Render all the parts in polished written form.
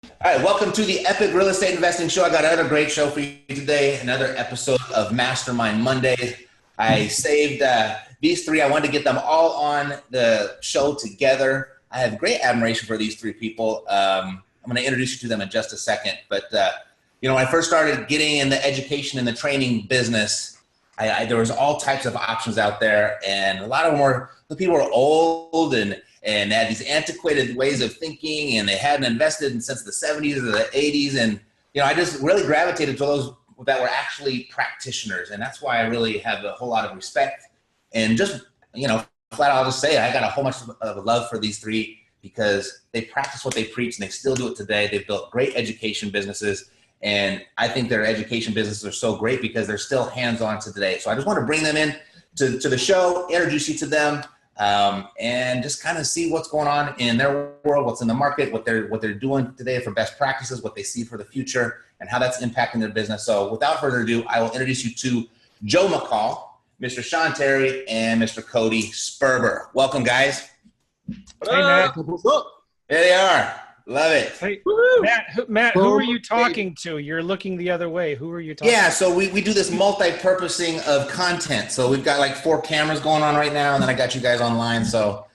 All right, welcome to the Epic Real Estate Investing Show. I got another great show for you today, another episode of Mastermind Mondays. I saved these three. I wanted to get them all on the show together. I have great admiration for these three people. I'm going to introduce you to them in just a second. But, when I first started getting in the education and the training business, there was all types of options out there. And a lot of them the people were old and they had these antiquated ways of thinking, and they hadn't invested since the 70s or the 80s. And, I just really gravitated to those that were actually practitioners. And that's why I really have a whole lot of respect. And just, flat out, I'll just say I got a whole bunch of love for these three because they practice what they preach, and they still do it today. They've built great education businesses. And I think their education businesses are so great because they're still hands-on to today. So I just want to bring them in to the show, introduce you to them, and just kind of see what's going on in their world, what's in the market, what they're doing today for best practices, what they see for the future, and how that's impacting their business. So without further ado, I will introduce you to Joe McCall, Mr. Sean Terry, and Mr. Cody Sperber. Welcome, guys. Hey, Matt. What's up? There they are. Love it. Hey, Matt, who are you talking to? You're looking the other way. Who are you talking to? Yeah, so we do this multi-purposing of content. So we've got like 4 cameras going on right now, and then I got you guys online. So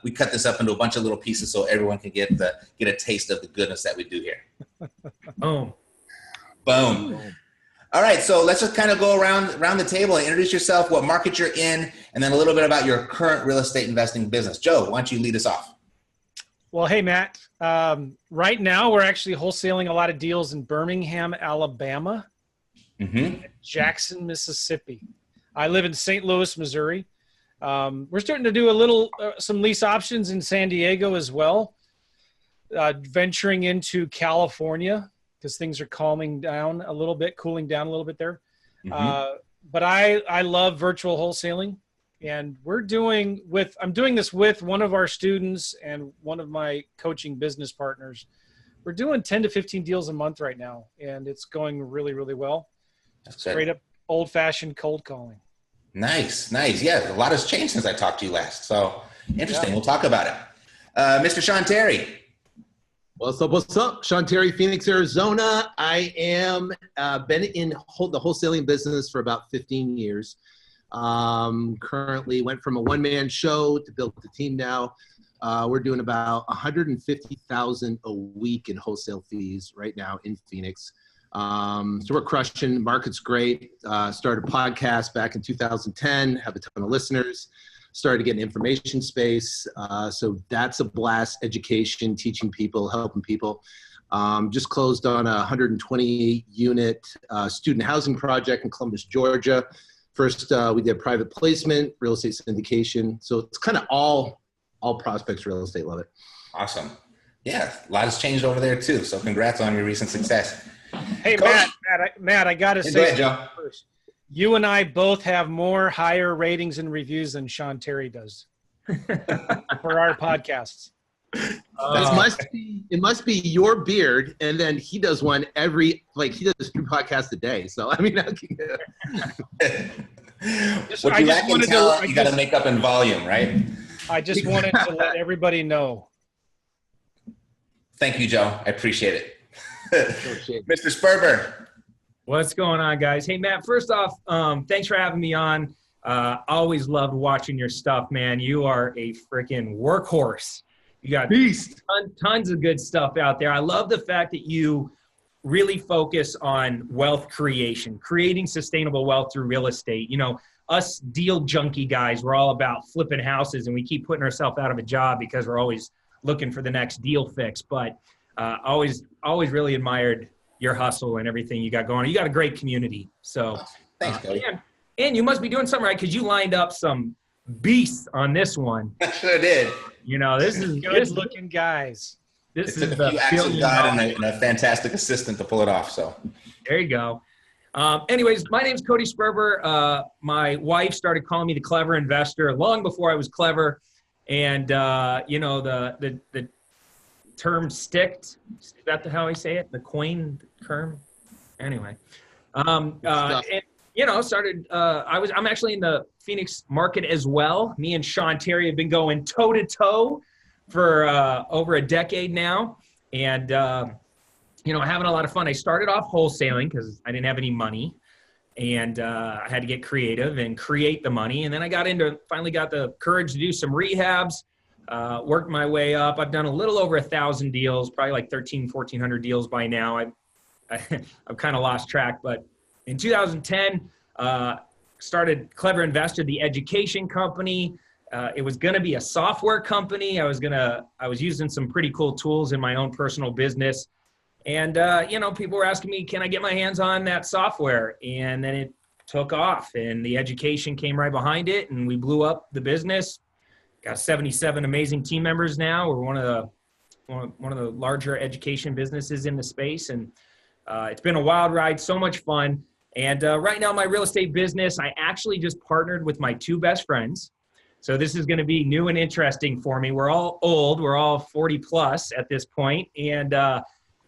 we cut this up into a bunch of little pieces so everyone can get a taste of the goodness that we do here. Boom. All right, so let's just kind of go around the table and introduce yourself, what market you're in, and then a little bit about your current real estate investing business. Joe, why don't you lead us off? Well, hey, Matt. Right now, we're actually wholesaling a lot of deals in Birmingham, Alabama, and Jackson, Mississippi. I live in St. Louis, Missouri. We're starting to do some lease options in San Diego as well, venturing into California because things are cooling down a little bit there. But I love virtual wholesaling. And I'm doing this with one of our students and one of my coaching business partners. We're doing 10 to 15 deals a month right now, and it's going really, really well. That's straight up old-fashioned cold calling. Nice. Yeah, a lot has changed since I talked to you last. So interesting. Yeah. We'll talk about it. Mr. Sean Terry. What's up? Sean Terry, Phoenix, Arizona. I am been in the wholesaling business for about 15 years. Currently went from a one-man show to build the team now. We're doing about $150,000 a week in wholesale fees right now in Phoenix. So we're crushing. Market's great. Started a podcast back in 2010, have a ton of listeners. Started to get an information space. So that's a blast. Education, teaching people, helping people. Just closed on a 128-unit student housing project in Columbus, Georgia. First, we did private placement, real estate syndication. So it's kind of all prospects real estate. Love it. Awesome. Yeah, a lot has changed over there too. So congrats on your recent success. Hey, Coach. Matt, I got to say go ahead, Joe. First. You and I both have more higher ratings and reviews than Sean Terry does for our podcasts. It must be your beard, and then he does one he does 3 podcasts a day. So I mean, what you lack in talent, you got to make up in volume, right? I just wanted to let everybody know. Thank you, Joe. I appreciate it. Mr. Sperber. What's going on, guys? Hey, Matt, first off, thanks for having me on. Always loved watching your stuff, man. You are a freaking workhorse. You got tons of good stuff out there. I love the fact that you really focus on wealth creation, creating sustainable wealth through real estate. Us deal junkie guys, we're all about flipping houses, and we keep putting ourselves out of a job because we're always looking for the next deal fix. But always really admired your hustle and everything you got going on. You got a great community. So thanks, Cody. And you must be doing something right because you lined up some beasts on this one. I sure did. This is good-looking guys. This is a few acts of God and a fantastic assistant to pull it off. So there you go. Anyways, my name's Cody Sperber. My wife started calling me the clever investor long before I was clever. And, the term sticked, is that how I say it? The coin term? Anyway. Started, I'm actually in the Phoenix market as well. Me and Sean Terry have been going toe to toe for over a decade now. and having a lot of fun. I started off wholesaling because I didn't have any money, and I had to get creative and create the money. And then I finally got the courage to do some rehabs, worked my way up. I've done a little over 1,000 deals, probably like 1,400 deals by now. I've kind of lost track, but in 2010, started Clever Investor, the education company. It was going to be a software company. I was using some pretty cool tools in my own personal business. And, people were asking me, can I get my hands on that software? And then it took off, and the education came right behind it, and we blew up the business. Got 77 amazing team members now. We're one of the larger education businesses in the space. And it's been a wild ride, so much fun. And right now, my real estate business, I actually just partnered with my two best friends. So this is going to be new and interesting for me. We're all old. We're all 40 plus at this point. And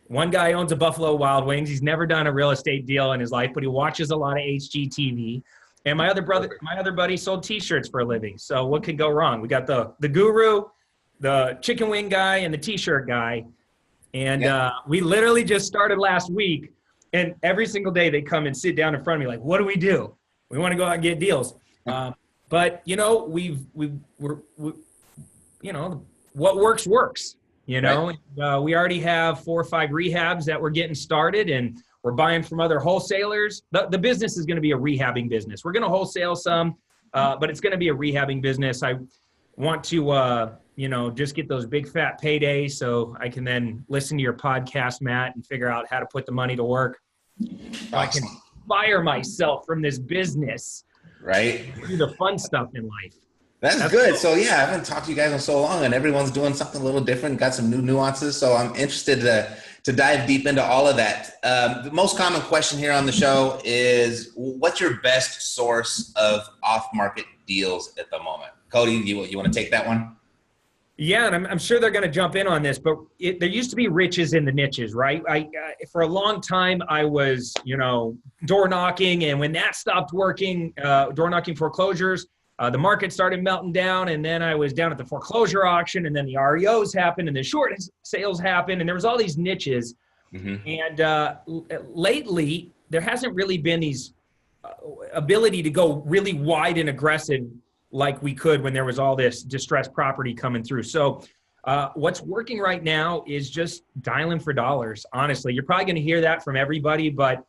one guy owns a Buffalo Wild Wings. He's never done a real estate deal in his life, but he watches a lot of HGTV. And my other buddy sold T-shirts for a living. So what could go wrong? We got the guru, the chicken wing guy, and the T-shirt guy. And we literally just started last week. And every single day they come and sit down in front of me like, what do? We want to go out and get deals. But what works. Right. We already have 4 or 5 rehabs that we're getting started, and we're buying from other wholesalers. The business is going to be a rehabbing business. We're going to wholesale some, but it's going to be a rehabbing business. I want to, just get those big fat paydays so I can then listen to your podcast, Matt, and figure out how to put the money to work. Awesome. I can fire myself from this business. Right. Do the fun stuff in life. That's good. So I haven't talked to you guys in so long, and everyone's doing something a little different, got some new nuances. So I'm interested to dive deep into all of that. The most common question here on the show is, what's your best source of off-market deals at the moment? Cody, you want to take that one? Yeah, and I'm sure they're going to jump in on this, but there used to be riches in the niches, right? For a long time, I was, door knocking, and when that stopped working, door knocking foreclosures, the market started melting down, and then I was down at the foreclosure auction, and then the REOs happened, and the short sales happened, and there was all these niches. Mm-hmm. And lately, there hasn't really been these ability to go really wide and aggressive like we could when there was all this distressed property coming through. So what's working right now is just dialing for dollars. Honestly, you're probably going to hear that from everybody, but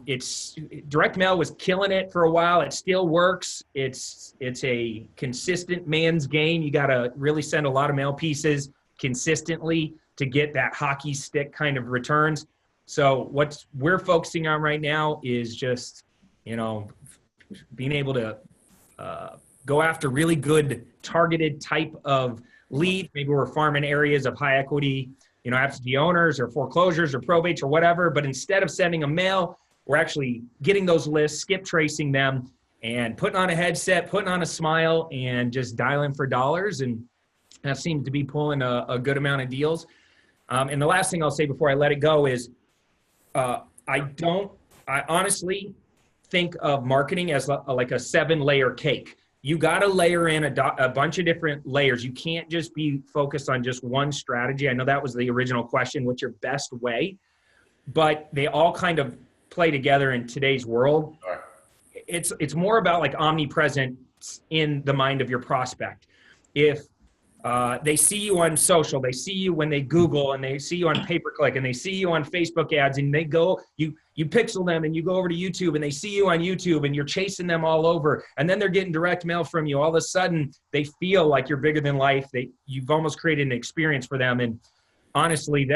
it's direct mail was killing it for a while. It still works. It's a consistent man's game. You got to really send a lot of mail pieces consistently to get that hockey stick kind of returns. So what we're focusing on right now is just, being able to go after really good targeted type of lead. Maybe we're farming areas of high equity, absentee owners or foreclosures or probates or whatever. But instead of sending a mail, we're actually getting those lists, skip tracing them, and putting on a headset, putting on a smile, and just dialing for dollars. And that seems to be pulling a good amount of deals. And the last thing I'll say before I let it go is I honestly think of marketing as like a 7-layer cake. You got to layer in a bunch of different layers. You can't just be focused on just one strategy. I know that was the original question, what's your best way? But they all kind of play together in today's world. Sure. It's more about like omnipresence in the mind of your prospect. If they see you on social, they see you when they Google, and they see you on pay-per-click, and they see you on Facebook ads, and they go, you pixel them, and you go over to YouTube, and they see you on YouTube, and you're chasing them all over, and then they're getting direct mail from you. All of a sudden, they feel like you're bigger than life. You've almost created an experience for them. And honestly,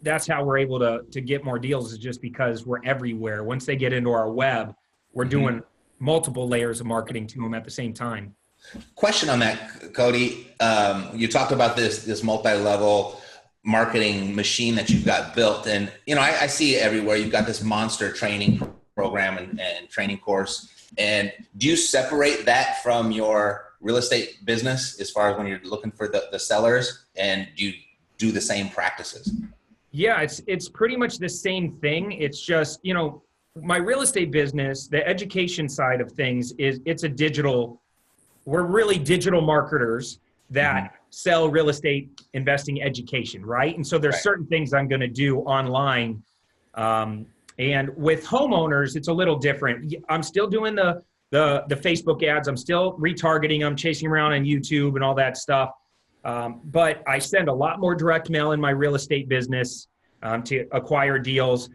that's how we're able to get more deals, is just because we're everywhere. Once they get into our web, we're doing multiple layers of marketing to them at the same time. Question on that, Cody. You talked about this multi-level marketing machine that you've got built, and I see it everywhere. You've got this monster training program and training course. And do you separate that from your real estate business as far as when you're looking for the sellers, and do you do the same practices? Yeah, it's pretty much the same thing. It's just, my real estate business, the education side of things, it's a digital. We're really digital marketers that sell real estate investing education, right? And so there's certain things I'm going to do online. And with homeowners, it's a little different. I'm still doing the Facebook ads. I'm still retargeting them, chasing around on YouTube and all that stuff. But I send a lot more direct mail in my real estate business to acquire deals.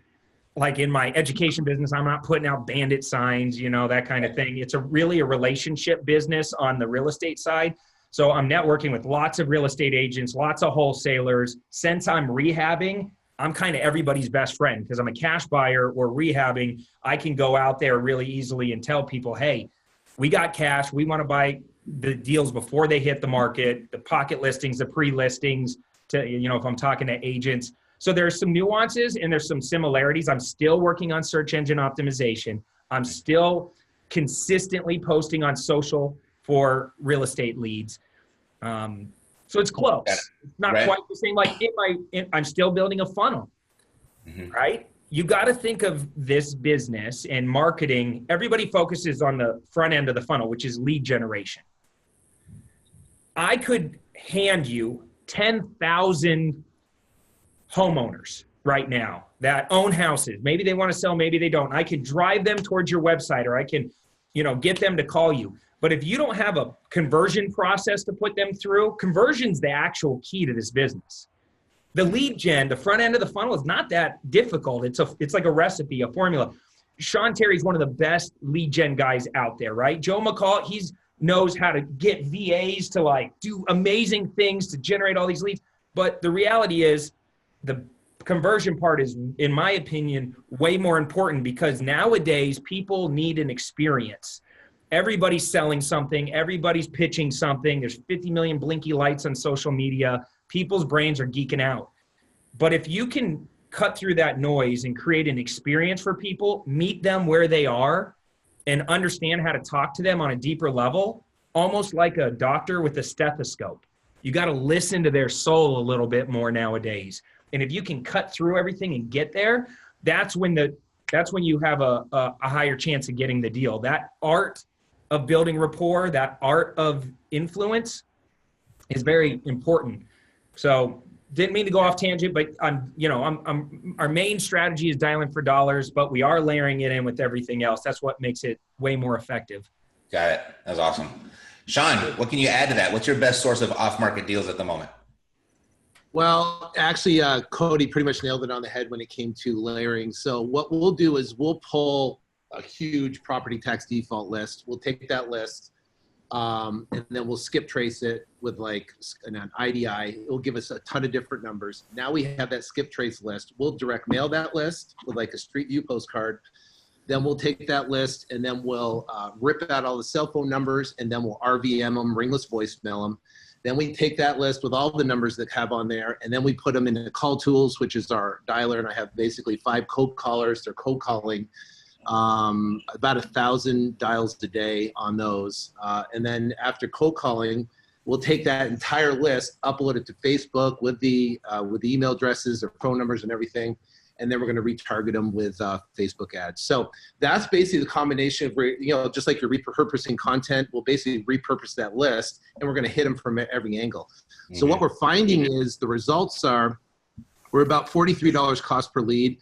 Like in my education business, I'm not putting out bandit signs, that kind of thing. It's really a relationship business on the real estate side. So I'm networking with lots of real estate agents, lots of wholesalers. Since I'm rehabbing, I'm kind of everybody's best friend because I'm a cash buyer or rehabbing. I can go out there really easily and tell people, hey, we got cash. We want to buy the deals before they hit the market, the pocket listings, the pre-listings, if I'm talking to agents. So there's some nuances and there's some similarities. I'm still working on search engine optimization. I'm still consistently posting on social for real estate leads. So it's close. It's not quite the same. Like I'm still building a funnel, right? You got to think of this business and marketing. Everybody focuses on the front end of the funnel, which is lead generation. I could hand you 10,000 homeowners right now that own houses. Maybe they want to sell, maybe they don't. I can drive them towards your website, or I can, get them to call you. But if you don't have a conversion process to put them through, conversion's the actual key to this business. The lead gen, the front end of the funnel is not that difficult. It's like a recipe, a formula. Sean Terry's one of the best lead gen guys out there, right? Joe McCall, he knows how to get VAs to do amazing things to generate all these leads. But the reality is the conversion part is, in my opinion, way more important because nowadays people need an experience. Everybody's selling something. Everybody's pitching something. There's 50 million blinky lights on social media. People's brains are geeking out. But if you can cut through that noise and create an experience for people, meet them where they are, and understand how to talk to them on a deeper level, almost like a doctor with a stethoscope. You got to listen to their soul a little bit more nowadays. And if you can cut through everything and get there, that's when you have a higher chance of getting the deal. That art of building rapport, that art of influence is very important. So didn't mean to go off tangent, but our main strategy is dialing for dollars, but we are layering it in with everything else. That's what makes it way more effective. Got it. That's awesome. Sean, what can you add to that? What's your best source of off-market deals at the moment? Well, actually, Cody pretty much nailed it on the head when it came to layering. So what we'll do is we'll pull a huge property tax default list. We'll take that list and then we'll skip trace it with an IDI. It will give us a ton of different numbers. Now we have that skip trace list. We'll direct mail that list with a Street View postcard. Then we'll take that list and then we'll rip out all the cell phone numbers and then we'll RVM them, ringless voicemail them. Then we take that list with all the numbers that have on there, and then we put them into Call Tools, which is our dialer, and I have basically 5 cold callers. They're cold calling about 1,000 dials a day on those. And then after cold calling, we'll take that entire list, upload it to Facebook with the email addresses, their phone numbers and everything, and then we're going to retarget them with Facebook ads. So that's basically the combination of, just like you're repurposing content, we'll basically repurpose that list, and we're going to hit them from every angle. Mm-hmm. So what we're finding is the results are, we're about $43 cost per lead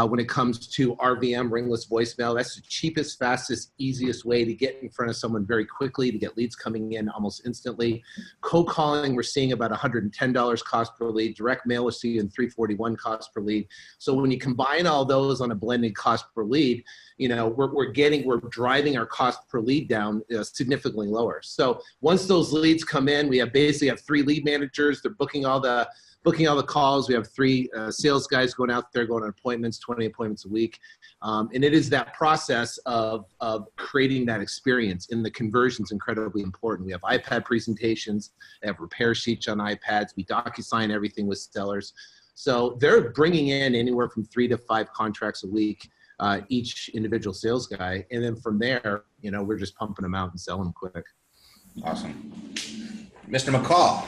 when it comes to RVM, ringless voicemail. That's the cheapest, fastest, easiest way to get in front of someone very quickly, to get leads coming in almost instantly. Cold calling, we're seeing about $110 cost per lead. Direct mail, we're seeing $341 cost per lead. So when you combine all those on a blended cost per lead, we're driving our cost per lead down significantly lower. So once those leads come in, we basically have 3 lead managers. They're booking all the calls. We have 3 sales guys going out there, going on appointments, 20 appointments a week. And it is that process of creating that experience, and the conversion is incredibly important. We have iPad presentations, we have repair sheets on iPads, we DocuSign everything with sellers. So they're bringing in anywhere from 3 to 5 contracts a week, each individual sales guy. And then from there, we're just pumping them out and selling them quick. Awesome. Mr. McCall,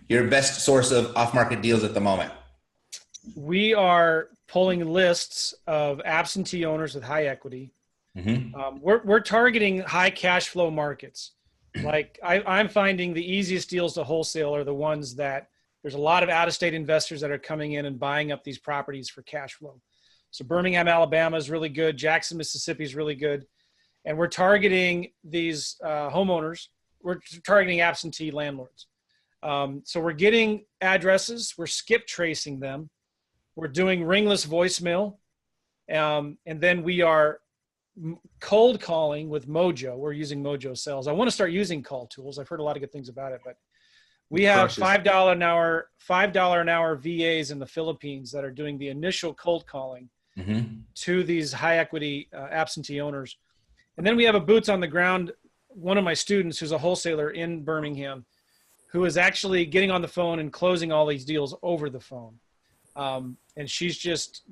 your best source of off-market deals at the moment? We are pulling lists of absentee owners with high equity. Mm-hmm. We're targeting high cash flow markets. Like I'm finding the easiest deals to wholesale are the ones that there's a lot of out-of-state investors that are coming in and buying up these properties for cash flow. So Birmingham, Alabama is really good. Jackson, Mississippi is really good. And we're targeting these homeowners. We're targeting absentee landlords. So we're getting addresses. We're skip tracing them. We're doing ringless voicemail. And then we are cold calling with Mojo. We're using Mojo Sales. I want to start using call tools. I've heard a lot of good things about it, but we have $5 an hour VAs in the Philippines that are doing the initial cold calling to these high equity absentee owners. And then we have a boots on the ground, one of my students who's a wholesaler in Birmingham, who is actually getting on the phone and closing all these deals over the phone. And she's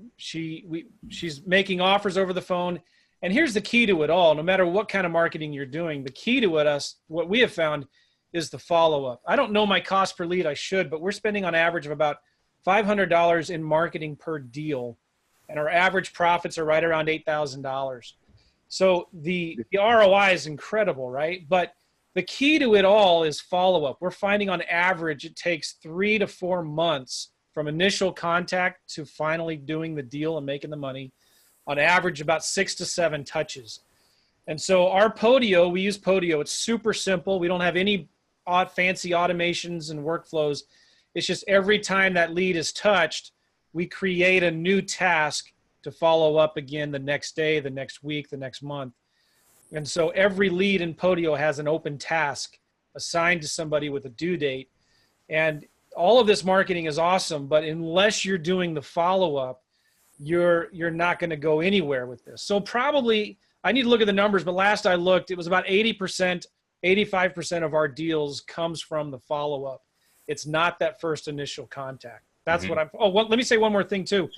making offers over the phone. And here's the key to it all. No matter what kind of marketing you're doing, the key to it, what we have found is the follow-up. I don't know my cost per lead. I should, but we're spending on average of about $500 in marketing per deal. And our average profits are right around $8,000. So the ROI is incredible, right? But the key to it all is follow-up. We're finding on average it takes 3 to 4 months from initial contact to finally doing the deal and making the money. On average, about 6 to 7 touches. And so our Podio, we use Podio. It's super simple. We don't have any fancy automations and workflows. It's just every time that lead is touched, we create a new task to follow up again the next day, the next week, the next month. And so every lead in Podio has an open task assigned to somebody with a due date. And all of this marketing is awesome, but unless you're doing the follow-up, you're not going to go anywhere with this. So probably, I need to look at the numbers, but last I looked, it was about 80%, 85% of our deals comes from the follow-up. It's not that first initial contact. That's what I'm, let me say one more thing too.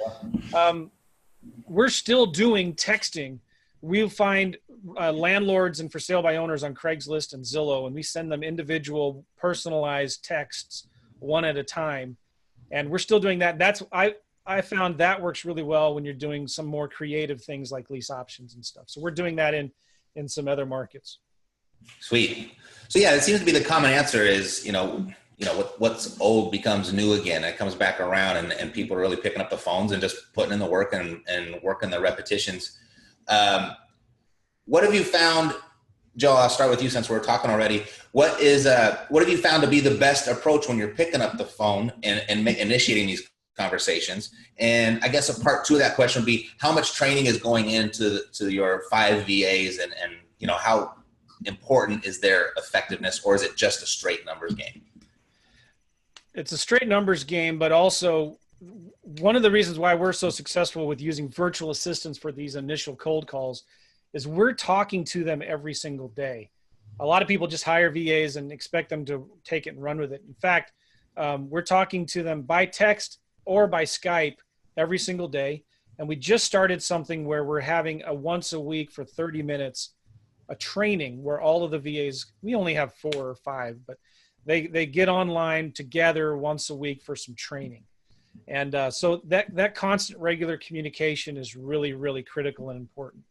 We're still doing texting. We'll find landlords and for sale by owners on Craigslist and Zillow, and we send them individual personalized texts one at a time. And we're still doing that. I found that works really well when you're doing some more creative things like lease options and stuff. So we're doing that in some other markets. Sweet. So yeah, it seems to be the common answer is, what's old becomes new again. It comes back around and people are really picking up the phones and just putting in the work and working the repetitions. What have you found, Joe, I'll start with you since we're talking already. What have you found to be the best approach when you're picking up the phone and initiating these conversations? And I guess a part 2 of that question would be how much training is going into your 5 VAs and how important is their effectiveness, or is it just a straight numbers game? It's a straight numbers game, but also one of the reasons why we're so successful with using virtual assistants for these initial cold calls is we're talking to them every single day. A lot of people just hire VAs and expect them to take it and run with it. In fact, we're talking to them by text or by Skype every single day. And we just started something where we're having a once a week for 30 minutes, a training where all of the VAs, we only have 4 or 5, but they get online together once a week for some training. And so that constant regular communication is really, really critical and important.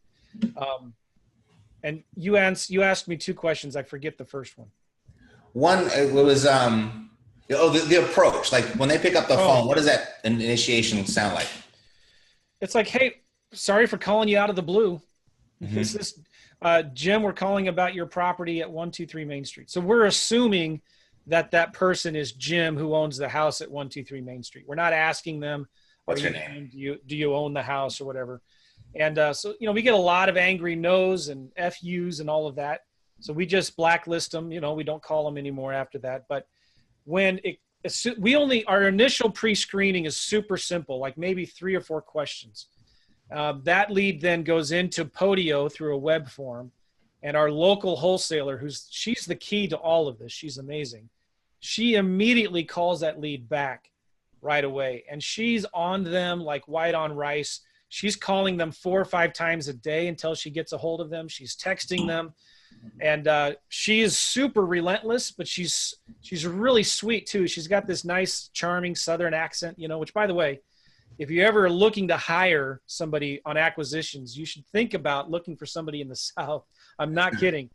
And you asked me 2 questions. I forget the first one. One, it was the approach. Like when they pick up the phone, what does that initiation sound like? It's like, hey, sorry for calling you out of the blue. This is Jim, we're calling about your property at 123 Main Street. So we're assuming that person is Jim who owns the house at 123 Main Street. We're not asking them, what's your name? Do you own the house or whatever? And so, we get a lot of angry no's and FUs and all of that. So we just blacklist them. We don't call them anymore after that. But when our initial pre-screening is super simple, like maybe 3 or 4 questions. That lead then goes into Podio through a web form, and our local wholesaler, she's the key to all of this. She's amazing. She immediately calls that lead back right away, and she's on them like white on rice. She's calling them 4 or 5 times a day until she gets a hold of them. She's texting them, and she is super relentless, but she's really sweet too. She's got this nice, charming Southern accent, which, by the way, if you're ever looking to hire somebody on acquisitions, you should think about looking for somebody in the South. I'm not kidding.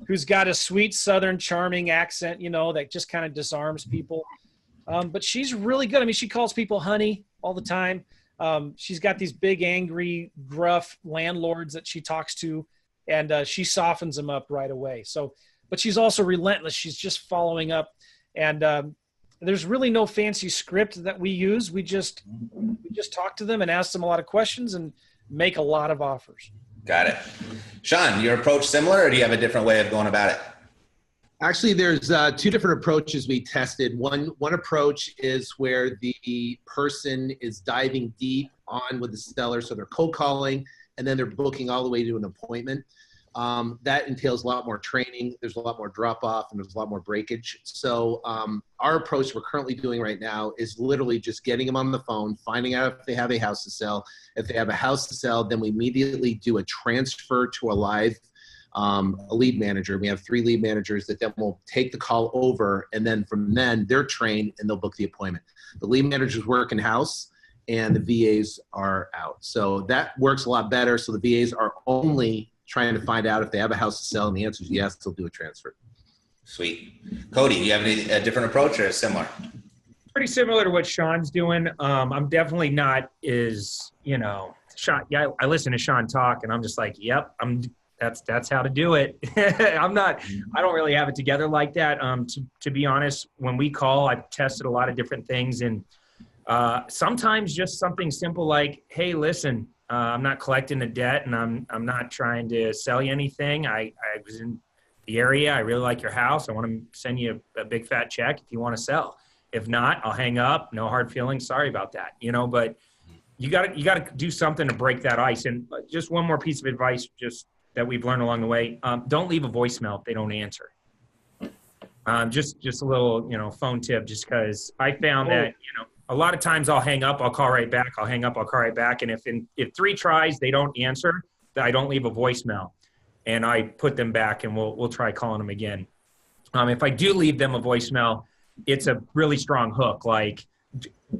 who's got a sweet Southern charming accent, you know, that just kind of disarms people. But she's really good. I mean, she calls people honey all the time. She's got these big, angry, gruff landlords that she talks to, and she softens them up right away. So, but she's also relentless. She's just following up, and there's really no fancy script that we use. We just talk to them and ask them a lot of questions and make a lot of offers. Got it. Sean, your approach similar, or do you have a different way of going about it? Actually, there's two different approaches we tested. One approach is where the person is diving deep on with the seller, so they're cold calling, and then they're booking all the way to an appointment. That entails a lot more training. There's a lot more drop off, and there's a lot more breakage. So our approach we're currently doing right now is literally just getting them on the phone, finding out if they have a house to sell. If they have a house to sell, then we immediately do a transfer to a live a lead manager. We have 3 lead managers that then will take the call over, and then from then they're trained and they'll book the appointment. The lead managers work in house and the VAs are out. So that works a lot better. So the VAs are only trying to find out if they have a house to sell, and the answer is yes, they'll do a transfer. Sweet. Cody, do you have a different approach or similar? Pretty similar to what Sean's doing. I'm definitely not as, you know, Sean. Yeah, I listen to Sean talk, and I'm just like, yep, that's how to do it. I don't really have it together like that. To be honest, when we call, I've tested a lot of different things, and sometimes just something simple like, hey, listen, I'm not collecting the debt, and I'm not trying to sell you anything. I was in the area. I really like your house. I want to send you a big fat check if you want to sell. If not, I'll hang up. No hard feelings. Sorry about that. You know, but you got to do something to break that ice. And just one more piece of advice, just that we've learned along the way. Don't leave a voicemail if they don't answer. Just a little, you know, phone tip, just because I found that, you know, a lot of times I'll hang up, I'll call right back. I'll hang up, I'll call right back. And if 3 tries, they don't answer, I don't leave a voicemail, and I put them back, and we'll try calling them again. If I do leave them a voicemail, it's a really strong hook. Like,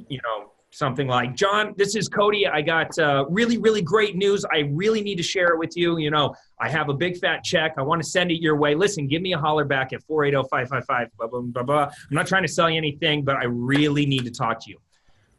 you know, something like, John, this is Cody. I got really, really great news. I really need to share it with you. You know, I have a big fat check. I want to send it your way. Listen, give me a holler back at 480-555, blah, blah, blah, blah. I'm not trying to sell you anything, but I really need to talk to you.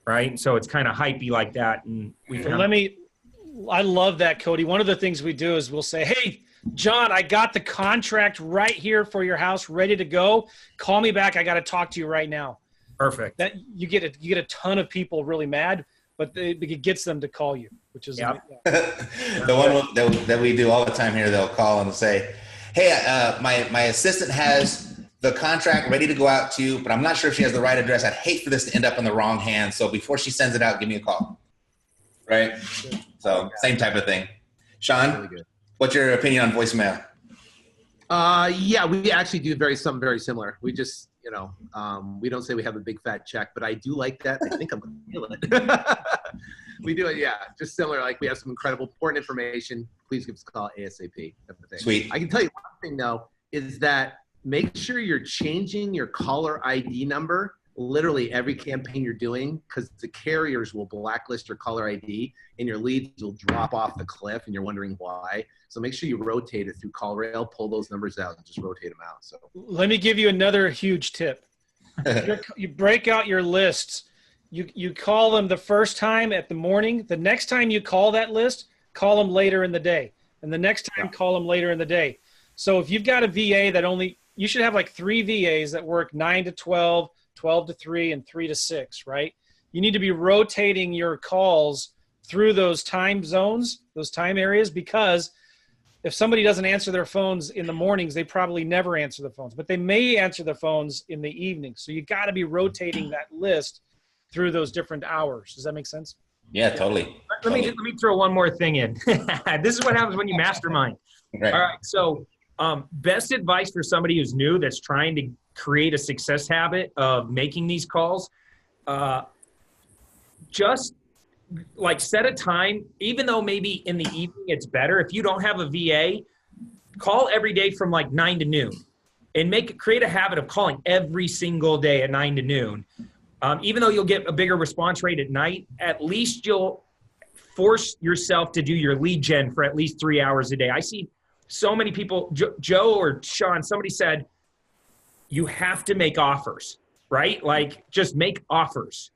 Right. So it's kind of hypey like that. And I love that, Cody. One of the things we do is we'll say, hey, John, I got the contract right here for your house, ready to go. Call me back. I got to talk to you right now. Perfect. That you get a ton of people really mad, but it gets them to call you, which is the one that we do all the time here. They'll call and say, "Hey, my assistant has the contract ready to go out to you, but I'm not sure if she has the right address. I'd hate for this to end up in the wrong hands. So before she sends it out, give me a call." Right. So same type of thing. Sean, really what's your opinion on voicemail? Yeah, we actually do something very similar. We just, you know, we don't say we have a big fat check, but I do like that. I think I'm going to feel it. We do it, yeah, just similar. Like, we have some incredible, important information. Please give us a call ASAP. Sweet. I can tell you one thing, though, is that make sure you're changing your caller ID number literally every campaign you're doing, because the carriers will blacklist your caller ID and your leads will drop off the cliff, and you're wondering why. So make sure you rotate it through CallRail, pull those numbers out, and just rotate them out. So let me give you another huge tip. You break out your lists. You call them the first time at the morning. The next time you call that list, call them later in the day. And the next time, call them later in the day. So if you've got a VA that you should have like 3 VAs that work 9 to 12, 12 to 3, and 3 to 6, right? You need to be rotating your calls through those time zones, those time areas, because if somebody doesn't answer their phones in the mornings, they probably never answer the phones, but they may answer the phones in the evening. So you got to be rotating that list through those different hours. Does that make sense? Yeah, totally. Let me throw one more thing in. This is what happens when you mastermind. Right. All right. So best advice for somebody who's new that's trying to create a success habit of making these calls, just like set a time, even though maybe in the evening it's better. If you don't have a VA, call every day from like 9 to noon, and create a habit of calling every single day at 9 to noon. Even though you'll get a bigger response rate at night, at least you'll force yourself to do your lead gen for at least 3 hours a day. I see so many people, Joe or Sean, somebody said, you have to make offers, right? Like just make offers,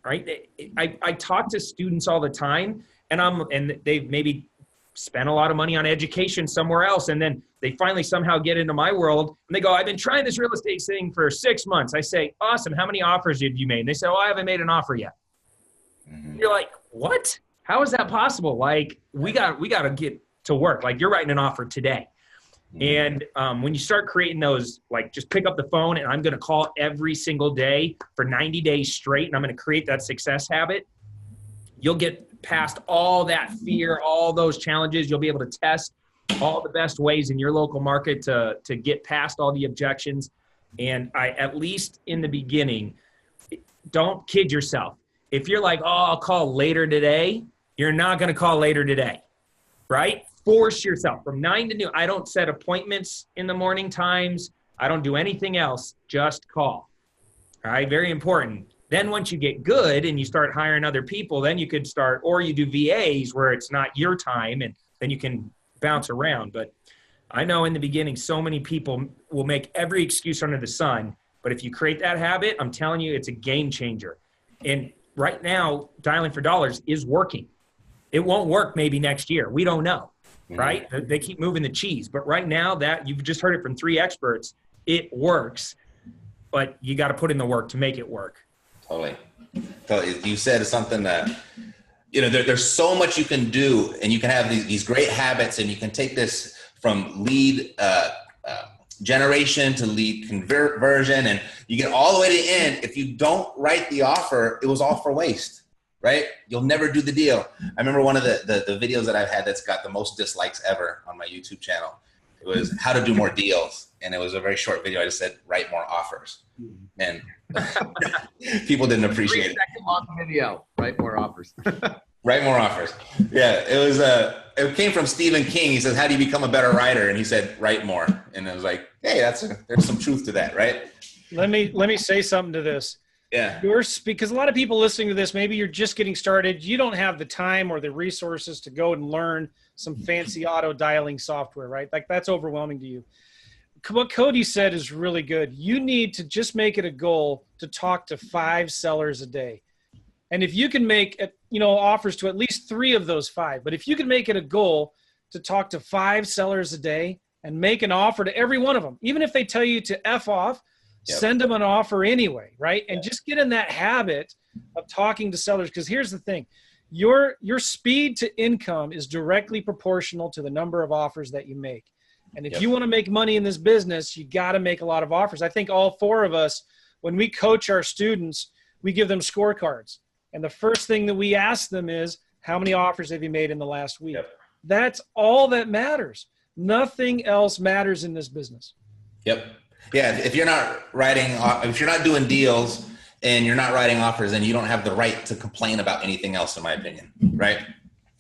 right? I talk to students all the time and they've maybe spent a lot of money on education somewhere else. And then they finally somehow get into my world and they go, I've been trying this real estate thing for 6 months. I say, awesome. How many offers have you made? And they say, oh, I haven't made an offer yet. Mm-hmm. You're like, what? How is that possible? Like we got to get to work. Like you're writing an offer today. And when you start creating those, like just pick up the phone and I'm going to call every single day for 90 days straight. And I'm going to create that success habit. You'll get past all that fear, all those challenges. You'll be able to test all the best ways in your local market to get past all the objections. And at least in the beginning, don't kid yourself. If you're like, oh, I'll call later today, you're not going to call later today, right? Force yourself from 9 to noon. I don't set appointments in the morning times. I don't do anything else. Just call. All right. Very important. Then once you get good and you start hiring other people, then you could start, or you do VAs where it's not your time and then you can bounce around. But I know in the beginning, so many people will make every excuse under the sun. But if you create that habit, I'm telling you, it's a game changer. And right now, dialing for dollars is working. It won't work maybe next year. We don't know. Right? They keep moving the cheese. But right now that you've just heard it from 3 experts, it works, but you got to put in the work to make it work. Totally. You said something that, there's so much you can do and you can have these great habits and you can take this from lead generation to lead conversion and you get all the way to the end. If you don't write the offer, it was all for waste. Right? You'll never do the deal. I remember one of the videos that I've had that's got the most dislikes ever on my YouTube channel. It was how to do more deals. And it was a very short video. I just said, write more offers. And people didn't appreciate it. 3-second long video, write more offers. Write more offers. Yeah, it came from Stephen King. He says, how do you become a better writer? And he said, write more. And I was like, hey, there's some truth to that, right? Let me say something to this. Yeah. Because a lot of people listening to this, maybe you're just getting started. You don't have the time or the resources to go and learn some fancy auto dialing software, right? Like that's overwhelming to you. What Cody said is really good. You need to just make it a goal to talk to 5 sellers a day. And if you can make, offers to at least 3 of those 5, but if you can make it a goal to talk to 5 sellers a day and make an offer to every one of them, even if they tell you to F off, yep. Send them an offer anyway, right? And just get in that habit of talking to sellers. Because here's the thing. Your speed to income is directly proportional to the number of offers that you make. And if you want to make money in this business, you got to make a lot of offers. I think all 4 of us, when we coach our students, we give them scorecards. And the first thing that we ask them is, how many offers have you made in the last week? Yep. That's all that matters. Nothing else matters in this business. Yep. Yeah, if you're not doing deals and you're not writing offers, then you don't have the right to complain about anything else, in my opinion, right?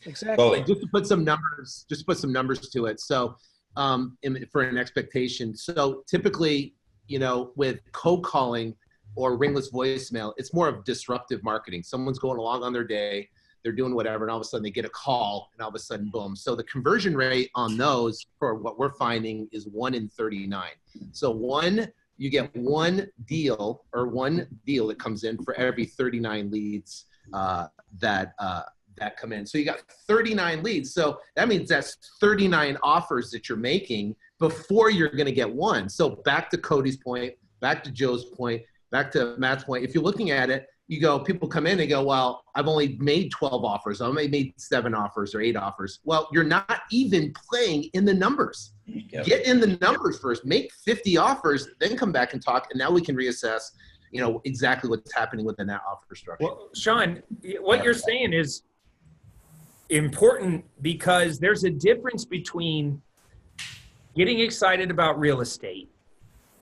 Exactly. Totally. Just to put some numbers to it. So, for an expectation. So typically, with cold calling or ringless voicemail, it's more of disruptive marketing. Someone's going along on their day, they're doing whatever, and all of a sudden they get a call, and all of a sudden, boom. So the conversion rate on those, for what we're finding, is 1 in 39. So you get one deal that comes in for every 39 leads that come in. So you got 39 leads. So that means that's 39 offers that you're making before you're going to get one. So back to Cody's point, back to Joe's point, back to Matt's point. If you're looking at it, people come in and go, well, I've only made 12 offers. I've only made 7 offers or 8 offers. Well, you're not even playing in the numbers. Yep. Get in the numbers first. Make 50 offers, then come back and talk. And now we can reassess, exactly what's happening within that offer structure. Well, Sean, what you're saying is important because there's a difference between getting excited about real estate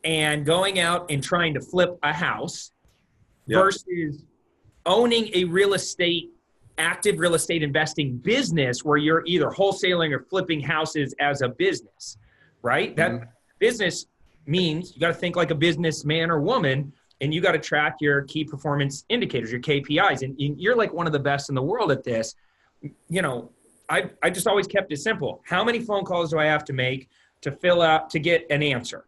and going out and trying to flip a house versus owning a active real estate investing business where you're either wholesaling or flipping houses as a business, right? That business means you got to think like a businessman or woman, and you got to track your key performance indicators, your KPIs. And you're like one of the best in the world at this. I just always kept it simple. How many phone calls do I have to make to fill out to get an answer,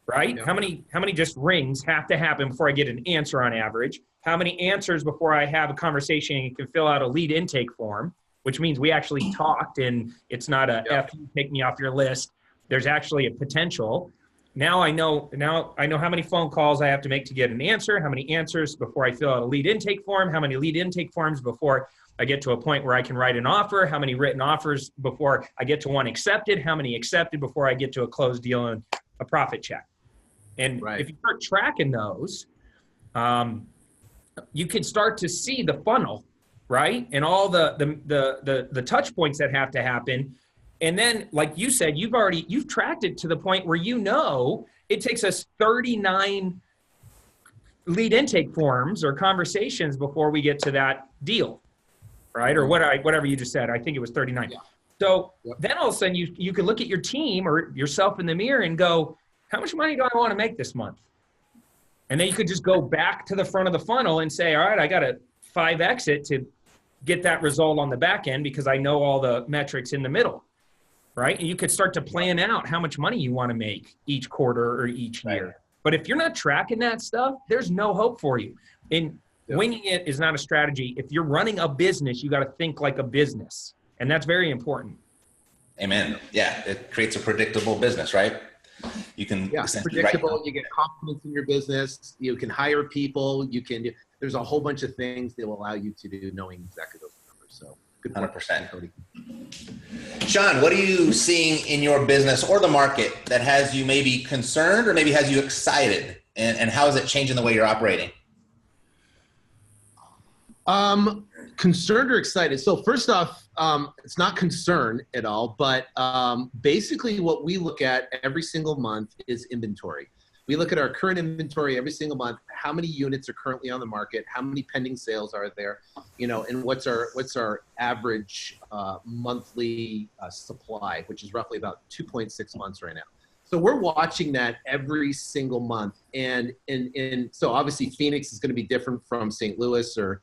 right? Yeah. How many just rings have to happen before I get an answer on average? How many answers before I have a conversation and can fill out a lead intake form, which means we actually talked and it's not a F, you take me off your list. There's actually a potential. Now I know how many phone calls I have to make to get an answer, how many answers before I fill out a lead intake form, how many lead intake forms before I get to a point where I can write an offer, how many written offers before I get to one accepted, how many accepted before I get to a closed deal and a profit check. And if you start tracking those, you can start to see the funnel, right? And all the touch points that have to happen. And then, like you said, you've tracked it to the point where it takes us 39 lead intake forms or conversations before we get to that deal, right? Or whatever you just said. I think it was 39. Yeah. So then all of a sudden you can look at your team or yourself in the mirror and go, how much money do I want to make this month? And then you could just go back to the front of the funnel and say, all right, I got to 5X it to get that result on the back end because I know all the metrics in the middle, right? And you could start to plan out how much money you want to make each quarter or each year. But if you're not tracking that stuff, there's no hope for you. And winging it is not a strategy. If you're running a business, you got to think like a business. And that's very important. Amen. Yeah, it creates a predictable business, right? You can predictable. You get confidence in your business. You can hire people. There's a whole bunch of things that will allow you to do knowing exactly those numbers. So good point, 100%. Cody. Sean, what are you seeing in your business or the market that has you maybe concerned or maybe has you excited? And how is it changing the way you're operating? Concerned or excited? So first off, it's not concern at all, but basically what we look at every single month is inventory. We look at our current inventory every single month, how many units are currently on the market, how many pending sales are there, and what's our average monthly supply, which is roughly about 2.6 months right now. So we're watching that every single month. And so obviously Phoenix is going to be different from St. Louis or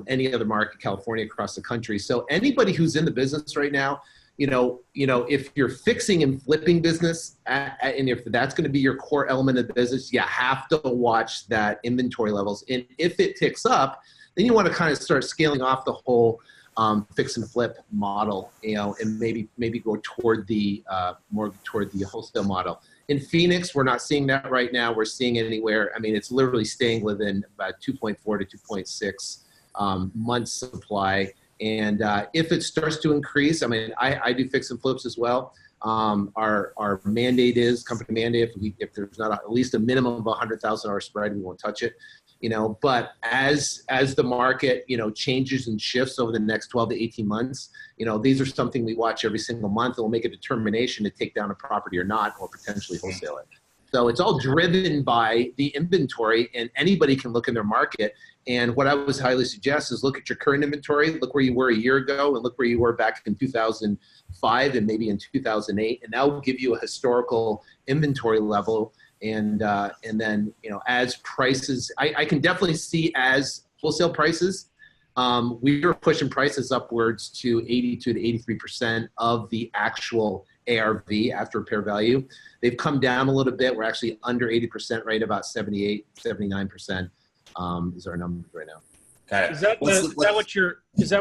any other market, California, across the country. So anybody who's in the business right now, if you're fixing and flipping business, and if that's going to be your core element of the business, you have to watch that inventory levels. And if it ticks up, then you want to kind of start scaling off the whole fix and flip model, and maybe go toward the more toward the wholesale model. In Phoenix, we're not seeing that right now. We're seeing anywhere. I mean, it's literally staying within about 2.4 to 2.6 months supply. And if it starts to increase, I mean, I do fix and flips as well. Our mandate is company mandate. If there's not at least a minimum of $100,000 spread, we won't touch it. But as the market, changes and shifts over the next 12 to 18 months, these are something we watch every single month, and we'll make a determination to take down a property or not, or potentially wholesale it. So it's all driven by the inventory, and anybody can look in their market. And what I would highly suggest is look at your current inventory, look where you were a year ago, and look where you were back in 2005 and maybe in 2008, and that will give you a historical inventory level. And then, as prices, I can definitely see as wholesale prices, we are pushing prices upwards to 82 to 83% of the actual ARV, after repair value. They've come down a little bit. We're actually under 80%, right? About 78, 79% is our numbers right now. Got it. Is that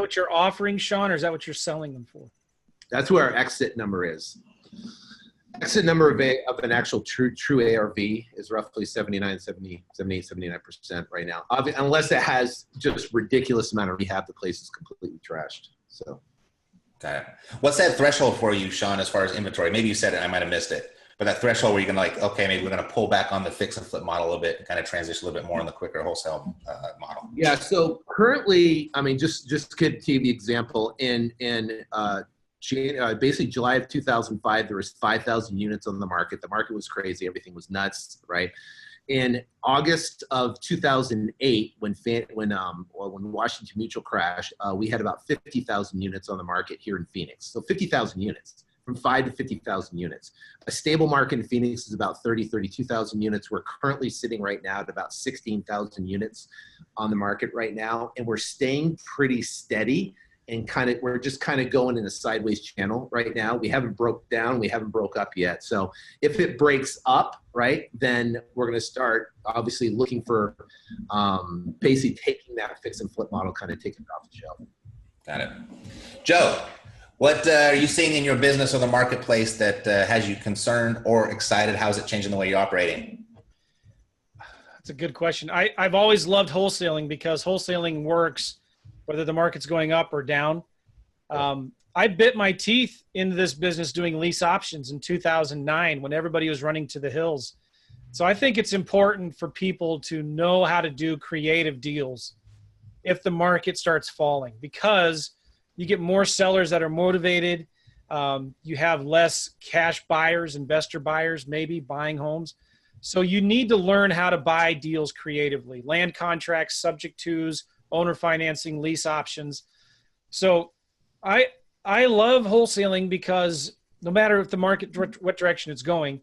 what you're offering, Sean, or is that what you're selling them for? That's where our exit number is. Exit number of an actual true ARV is roughly 78, 79% right now. Unless it has just ridiculous amount of rehab, the place is completely trashed. So, got it. What's that threshold for you, Sean, as far as inventory? Maybe you said it, I might have missed it. But that threshold where you're going to okay, maybe we're going to pull back on the fix and flip model a little bit and kind of transition a little bit more on the quicker wholesale model. Yeah. So currently, I mean, just to give you the example, in basically July of 2005, there was 5,000 units on the market. The market was crazy. Everything was nuts, right? In August of 2008, when Washington Mutual crashed, we had about 50,000 units on the market here in Phoenix. So 50,000 units, from 5 to 50,000 units. A stable market in Phoenix is about 32,000 units. We're currently sitting right now at about 16,000 units on the market right now, and we're staying pretty steady and we're just kind of going in a sideways channel right now. We haven't broke down, we haven't broke up yet. So if it breaks up, right, then we're going to start obviously looking for basically taking that fix and flip model, kind of taking it off the shelf. Got it. Joe, what are you seeing in your business or the marketplace that has you concerned or excited? How is it changing the way you're operating? That's a good question. I've always loved wholesaling because wholesaling works whether the market's going up or down. I bit my teeth into this business doing lease options in 2009 when everybody was running to the hills. So I think it's important for people to know how to do creative deals if the market starts falling, because you get more sellers that are motivated. You have less cash buyers, investor buyers, maybe buying homes. So you need to learn how to buy deals creatively, land contracts, subject tos, owner financing, lease options. So I love wholesaling because no matter if the market, what direction it's going,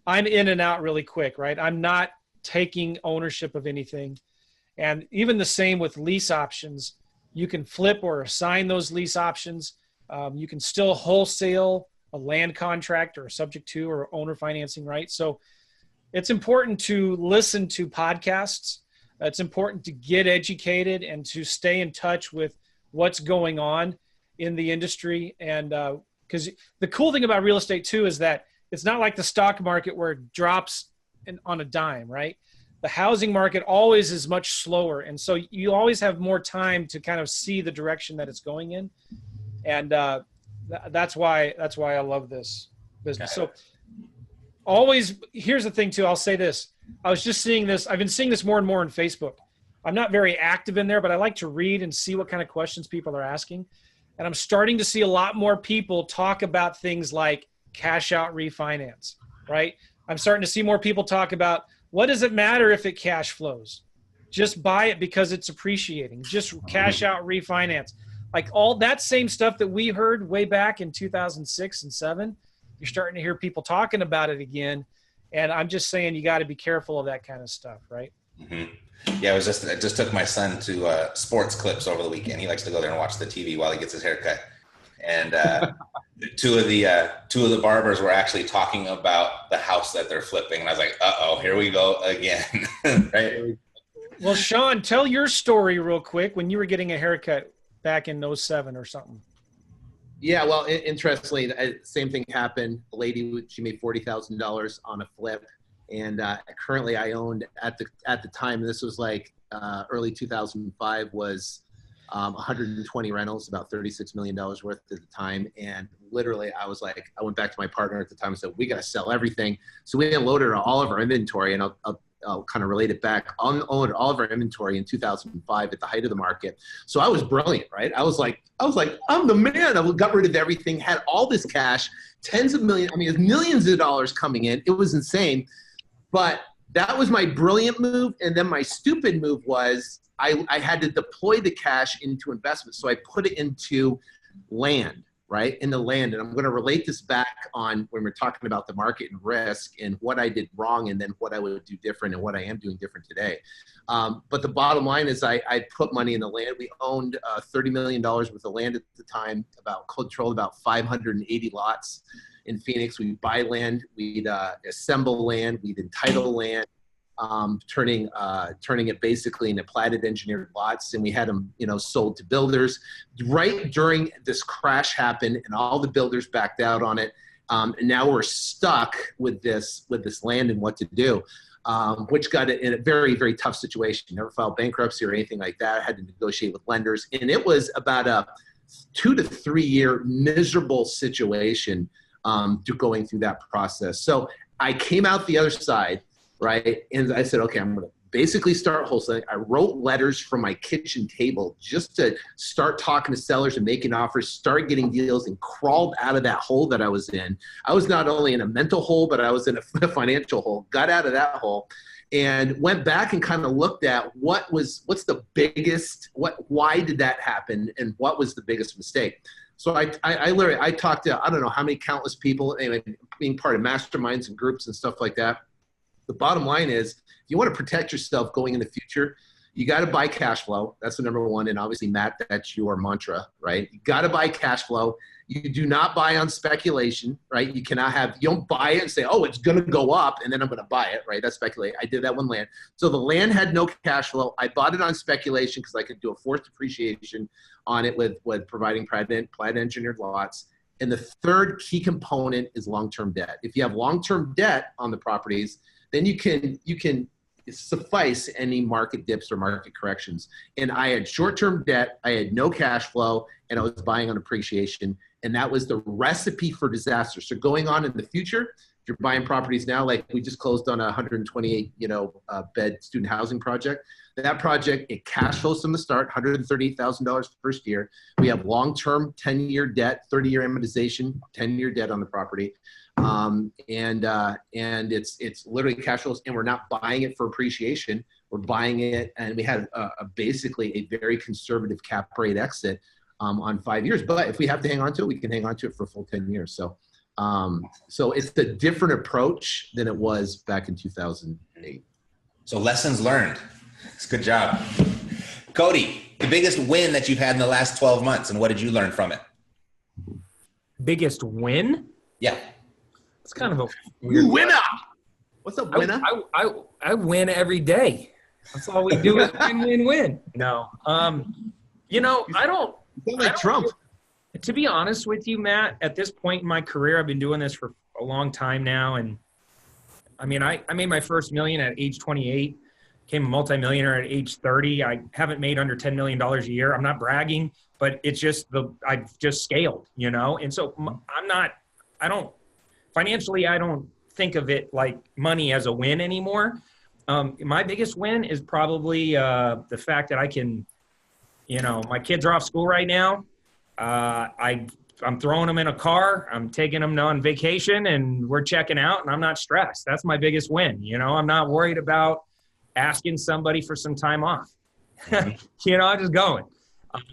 I'm in and out really quick, right? I'm not taking ownership of anything. And even the same with lease options, you can flip or assign those lease options. You can still wholesale a land contract or a subject to or owner financing, right? So it's important to listen to podcasts. It's important to get educated and to stay in touch with what's going on in the industry. And because the cool thing about real estate too is that it's not like the stock market where it drops on a dime, right? The housing market always is much slower. And so you always have more time to kind of see the direction that it's going in. And that's why I love this business. So always, here's the thing too, I'll say this. I was just seeing this. I've been seeing this more and more on Facebook. I'm not very active in there, but I like to read and see what kind of questions people are asking. And I'm starting to see a lot more people talk about things like cash out refinance, right? I'm starting to see more people talk about, what does it matter if it cash flows? Just buy it because it's appreciating. Just cash out refinance. Like all that same stuff that we heard way back in 2006 and 7, you're starting to hear people talking about it again. And I'm just saying you got to be careful of that kind of stuff, right? Mm-hmm. Yeah, I just took my son to sports clips over the weekend. He likes to go there and watch the TV while he gets his haircut. And two of the barbers were actually talking about the house that they're flipping. And I was like, uh-oh, here we go again. Right? Well, Sean, tell your story real quick when you were getting a haircut back in 07 or something. Yeah, well, interestingly, same thing happened. A lady, she made $40,000 on a flip. And currently I owned at the time, and this was like early 2005, was 120 rentals, about $36 million worth at the time. And literally I went back to my partner at the time and said, we got to sell everything. So we unloaded all of our inventory, and I'll kind of relate it back. Unloaded all of our inventory in 2005 at the height of the market. So I was brilliant, right? I was like, I'm the man. I got rid of everything, had all this cash, millions of dollars coming in. It was insane. But that was my brilliant move. And then my stupid move was I had to deploy the cash into investments. So I put it into land, right? Into land. And I'm going to relate this back on when we're talking about the market and risk and what I did wrong and then what I would do different and what I am doing different today. But the bottom line is I put money in the land. We owned $30 million worth of land at the time, controlled about 580 lots. In Phoenix, we'd buy land, we'd assemble land, we'd entitle land, turning it basically into platted engineered lots, and we had them, sold to builders. Right during this crash happened, and all the builders backed out on it. And now we're stuck with this land and what to do, which got in a very, very tough situation. Never filed bankruptcy or anything like that. I had to negotiate with lenders, and it was about a 2 to 3 year miserable situation. To going through that process. So I came out the other side, right? And I said, okay, I'm going to basically start wholesaling. I wrote letters from my kitchen table just to start talking to sellers and making offers, start getting deals, and crawled out of that hole that I was in. I was not only in a mental hole, but I was in a financial hole, got out of that hole and went back and kind of looked at why did that happen? And what was the biggest mistake? So I talked to, I don't know how many countless people, anyway, being part of masterminds and groups and stuff like that. The bottom line is, if you want to protect yourself going in the future, You got to buy cash flow. That's the number one. And obviously, Matt, that's your mantra, right? You got to buy cash flow. You do not buy on speculation, right? You don't buy it and say, oh, it's going to go up and then I'm going to buy it, right? That's speculate. I did that one land. So the land had no cash flow. I bought it on speculation because I could do a forced appreciation on it with providing private engineered lots. And the third key component is long-term debt. If you have long-term debt on the properties, then you can suffice any market dips or market corrections. And I had short-term debt, I had no cash flow, and I was buying on appreciation. And that was the recipe for disaster. So going on in the future, if you're buying properties now, like we just closed on a 128, bed student housing project. That project, it cash flows from the start, $138,000 first year. We have long-term 10-year debt, 30-year amortization, 10-year debt on the property. And it's literally cash flows, and we're not buying it for appreciation. We're buying it, and we had basically a very conservative cap rate exit on 5 years. But if we have to hang on to it, we can hang on to it for a full 10 years. So it's a different approach than it was back in 2008. So lessons learned. It's a good job. Cody, the biggest win that you've had in the last 12 months, and what did you learn from it? Biggest win? Yeah. It's kind of a weird winner. What's up, winner? I win every day. That's all we do is win. No. I don't. You like Trump. To be honest with you, Matt, at this point in my career, I've been doing this for a long time now. And I mean, I made my first million at age 28, became a multimillionaire at age 30. I haven't made under $10 million a year. I'm not bragging, but it's just I've just scaled, And so financially, I don't think of it like money as a win anymore. My biggest win is probably the fact that I can, my kids are off school right now. I'm throwing them in a car. I'm taking them on vacation, and we're checking out, and I'm not stressed. That's my biggest win. I'm not worried about asking somebody for some time off. Mm-hmm. I'm just going.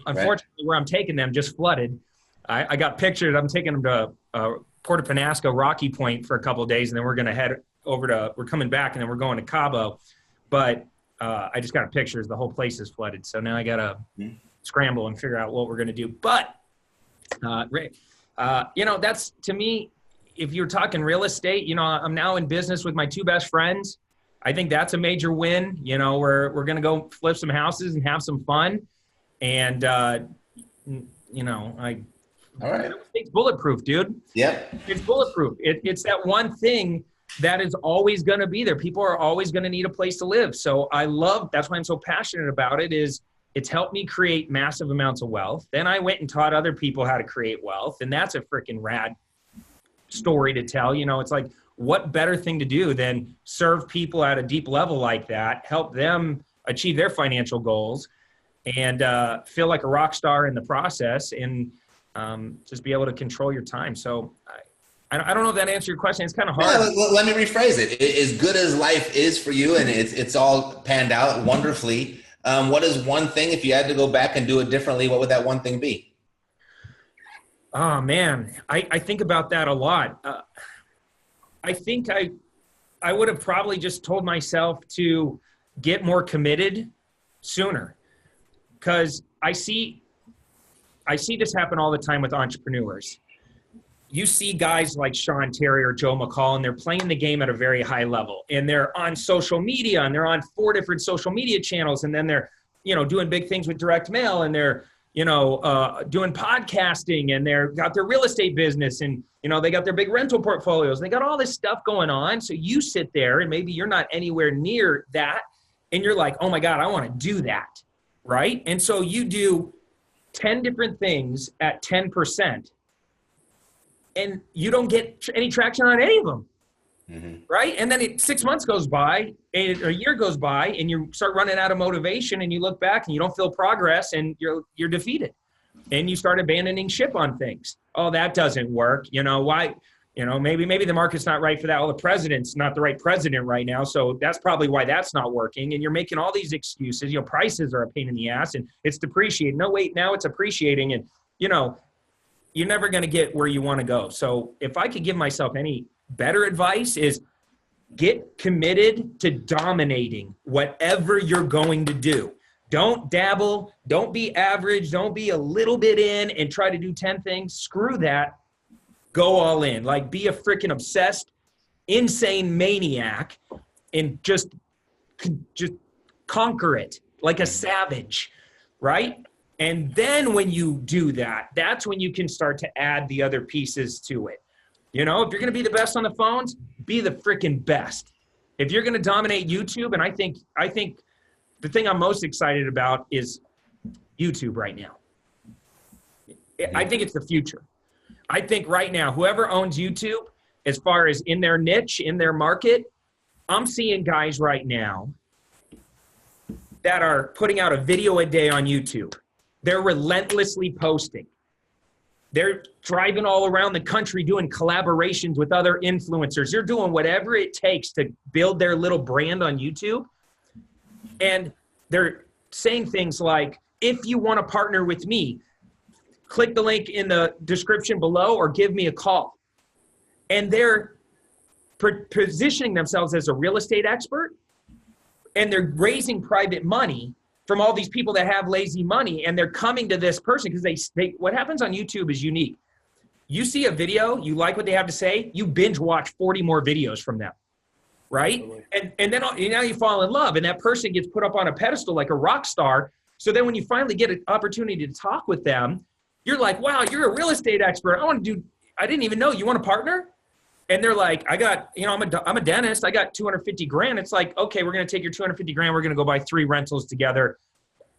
Unfortunately, where I'm taking them just flooded. I got pictures. I'm taking them to Puerto Penasco, Rocky Point for a couple of days, and then we're going to head over we're coming back, and then we're going to Cabo. But I just got pictures. The whole place is flooded. So now I got to scramble and figure out what we're going to do. But, that's, to me, if you're talking real estate, I'm now in business with my two best friends. I think that's a major win. We're going to go flip some houses and have some fun. And, all right. It's bulletproof, dude. Yep. It's bulletproof. It's that one thing that is always going to be there. People are always going to need a place to live. So that's why I'm so passionate about it, is it's helped me create massive amounts of wealth. Then I went and taught other people how to create wealth. And that's a freaking rad story to tell. It's like, what better thing to do than serve people at a deep level like that, help them achieve their financial goals, and feel like a rock star in the process, and just be able to control your time. So I don't know if that answered your question. It's kind of hard. Yeah, let me rephrase it. As good as life is for you, and it's all panned out wonderfully, what is one thing, if you had to go back and do it differently, what would that one thing be? Oh, man. I think about that a lot. I think I would have probably just told myself to get more committed sooner, because I see this happen all the time with entrepreneurs. You see guys like Sean Terry or Joe McCall, and they're playing the game at a very high level, and they're on social media, and they're on 4 different social media channels. And then they're, doing big things with direct mail, and they're, doing podcasting, and they're got their real estate business, and, they got their big rental portfolios. They got all this stuff going on. So you sit there, and maybe you're not anywhere near that, and you're like, oh my God, I want to do that. Right. And so you do 10 different things at 10%. And you don't get any traction on any of them, right? And then 6 months goes by, and a year goes by, and you start running out of motivation, and you look back and you don't feel progress, and you're defeated, and you start abandoning ship on things. Oh, that doesn't work. Why? Maybe the market's not right for that. Well, the president's not the right president right now, so that's probably why that's not working. And you're making all these excuses. Prices are a pain in the ass, and it's depreciating. No, wait, now it's appreciating, and you're never going to get where you want to go. So if I could give myself any better advice, is Get committed to dominating whatever you're going to do. Don't dabble. Don't be average. Don't be a little bit in and try to do 10 things. Screw that. Go all in. Like, be a freaking obsessed, insane maniac and just conquer it like a savage, right? And then when you do that, that's when you can start to add the other pieces to it. You know, if you're going to be the best on the phones, be the freaking best. If you're going to dominate YouTube, and I think the thing I'm most excited about is YouTube right now. I think it's the future. I think right now, whoever owns YouTube, as far as in their niche, in their market, I'm seeing guys right now that are putting out a video a day on YouTube. They're relentlessly posting. They're driving all around the country doing collaborations with other influencers. They're doing whatever it takes to build their little brand on YouTube. And they're saying things like, if you want to partner with me, click the link in the description below or give me a call. And they're positioning themselves as a real estate expert, and they're raising private money from all these people that have lazy money, and they're coming to this person because they what happens on YouTube is unique. You see a video, you like what they have to say, you binge watch 40 more videos from them, right? And then now you fall in love, and that person gets put up on a pedestal like a rock star. So then when you finally get an opportunity to talk with them, you're like, wow, you're a real estate expert. I didn't even know. You want to partner? And they're like, I'm a dentist. I got 250 grand. It's like, okay, we're going to take your 250 grand. We're going to go buy 3 rentals together.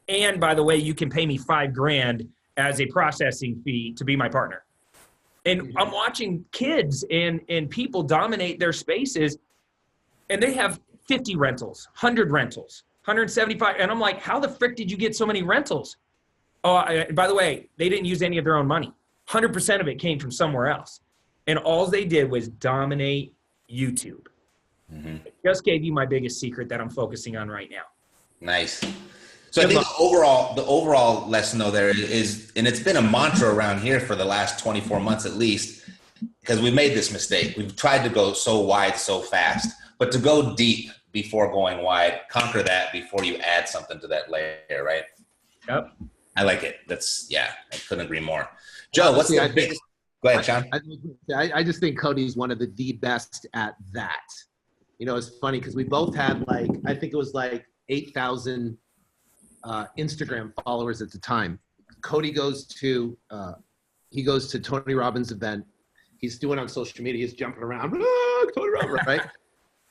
And by the way, you can pay me 5 grand as a processing fee to be my partner. And I'm watching kids and people dominate their spaces, and they have 50 rentals, 100 rentals, 175. And I'm like, how the frick did you get so many rentals? Oh, by the way, they didn't use any of their own money. 100% of it came from somewhere else. And all they did was dominate YouTube. Mm-hmm. I just gave you my biggest secret that I'm focusing on right now. Nice. So I think the overall lesson though there is, and it's been a mantra around here for the last 24 months at least, because we've made this mistake. We've tried to go so wide so fast, but to go deep before going wide, conquer that before you add something to that layer, right? Yep. I like it. I couldn't agree more. Joe, what's the biggest? Go ahead, Sean. I just think Cody's one of the best at that. You know, it's funny because we both had I think it was 8,000 Instagram followers at the time. Cody goes to Tony Robbins' event. He's doing on social media. He's jumping around. Tony Robbins, right?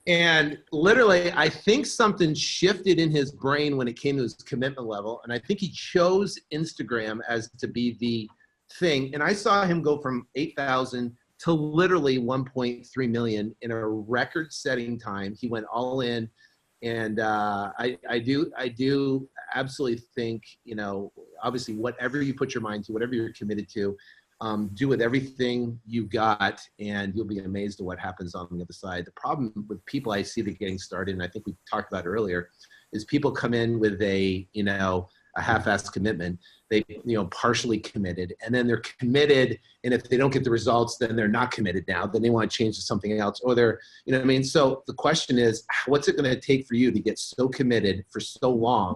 And literally, I think something shifted in his brain when it came to his commitment level. And I think he chose Instagram as to be the thing. And I saw him go from 8,000 to literally 1.3 million in a record-setting time. He went all in. And I do absolutely think, you know, obviously whatever you put your mind to, whatever you're committed to, do with everything you got, and you'll be amazed at what happens on the other side. The problem with people I see that getting started, and I think we talked about earlier, is people come in with a half-assed commitment. They, partially committed, and then they're committed, and if they don't get the results, then they're not committed now. Then they want to change to something else, or they're, you know what I mean? So the question is, what's it going to take for you to get so committed for so long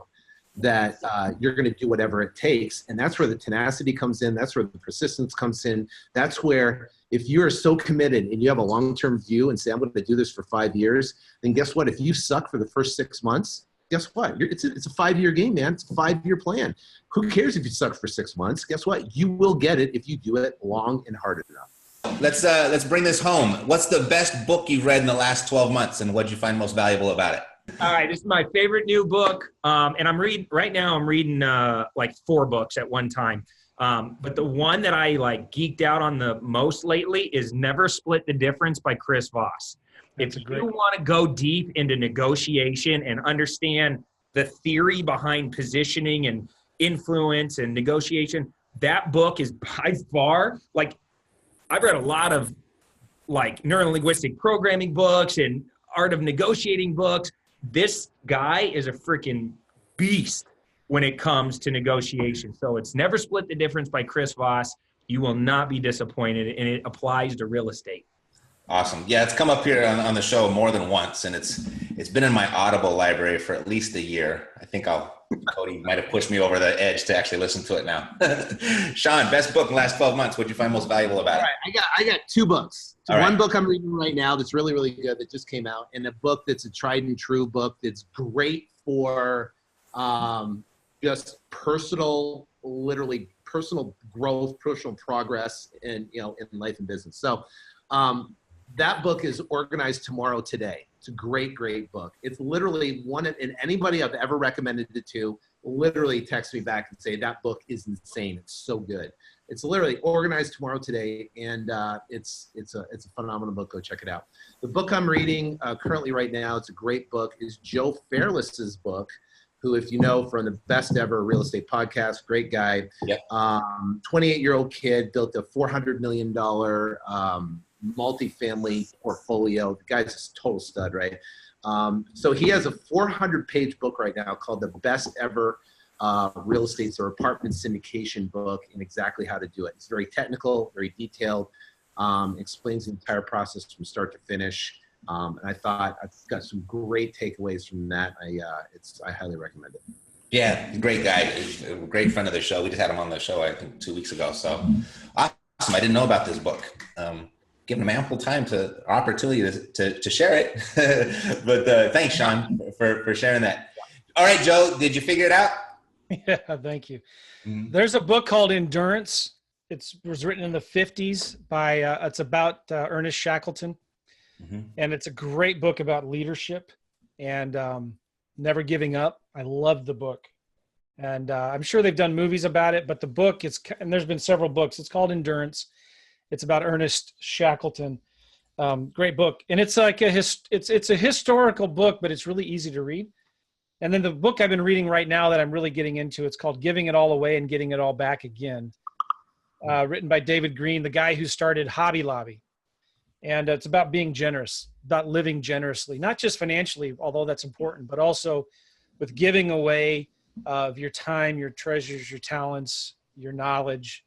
that you're going to do whatever it takes? And that's where the tenacity comes in. That's where the persistence comes in. That's where, if you're so committed and you have a long-term view and say, I'm going to do this for 5 years, then guess what? If you suck for the first 6 months, guess what? It's a 5-year game, man. It's a 5-year plan. Who cares if you suck for 6 months? Guess what? You will get it if you do it long and hard enough. Let's bring this home. What's the best book you've read in the last 12 months, and what'd you find most valuable about it? All right, this is my favorite new book, and I'm reading 4 books at one time. But the one that I geeked out on the most lately is Never Split the Difference by Chris Voss. If you want to go deep into negotiation and understand the theory behind positioning and influence and negotiation, that book is by far, I've read a lot of neuro-linguistic programming books and art of negotiating books. This guy is a freaking beast when it comes to negotiation. So it's Never Split the Difference by Chris Voss. You will not be disappointed, and it applies to real estate. Awesome. Yeah, it's come up here on the show more than once, and it's been in my Audible library for at least a year. I think Cody might have pushed me over the edge to actually listen to it now. Sean, best book in the last 12 months. What'd you find most valuable about it? All right, I got two books. So one book I'm reading right now that's really, really good that just came out, and a book that's a tried and true book that's great for just personal growth, personal progress in life and business. So that book is Organize Tomorrow Today. It's a great, great book. It's literally and anybody I've ever recommended it to literally text me back and say, that book is insane. It's so good. It's literally Organize Tomorrow Today, and it's a phenomenal book. Go check it out. The book I'm reading currently right now, it's a great book, is Joe Fairless's book, who, if you know from the Best Ever Real Estate Podcast, great guy. Yep. 28-year-old kid, built a $400 million multifamily portfolio. The guy's a total stud, right? So he has a 400-page book right now called The Best Ever Real Estate or Apartment Syndication Book, and exactly how to do it. It's very technical, very detailed, explains the entire process from start to finish. And I thought I've got some great takeaways from that. I highly recommend it. Yeah, great guy. He's a great friend of the show. We just had him on the show, I think, 2 weeks ago. So awesome. I didn't know about this book. Giving him ample time opportunity to share it. But thanks, Sean, for sharing that. All right, Joe, did you figure it out? Yeah, thank you. Mm-hmm. There's a book called Endurance. It was written in the 50s by, it's about Ernest Shackleton. Mm-hmm. And it's a great book about leadership and never giving up. I love the book. And I'm sure they've done movies about it, but the book and there's been several books. It's called Endurance. It's about Ernest Shackleton. Great book. And it's like it's a historical book, but it's really easy to read. And then the book I've been reading right now that I'm really getting into, it's called Giving It All Away and Getting It All Back Again. Written by David Green, the guy who started Hobby Lobby. And it's about being generous, about living generously, not just financially, although that's important, but also with giving away of your time, your treasures, your talents, your knowledge,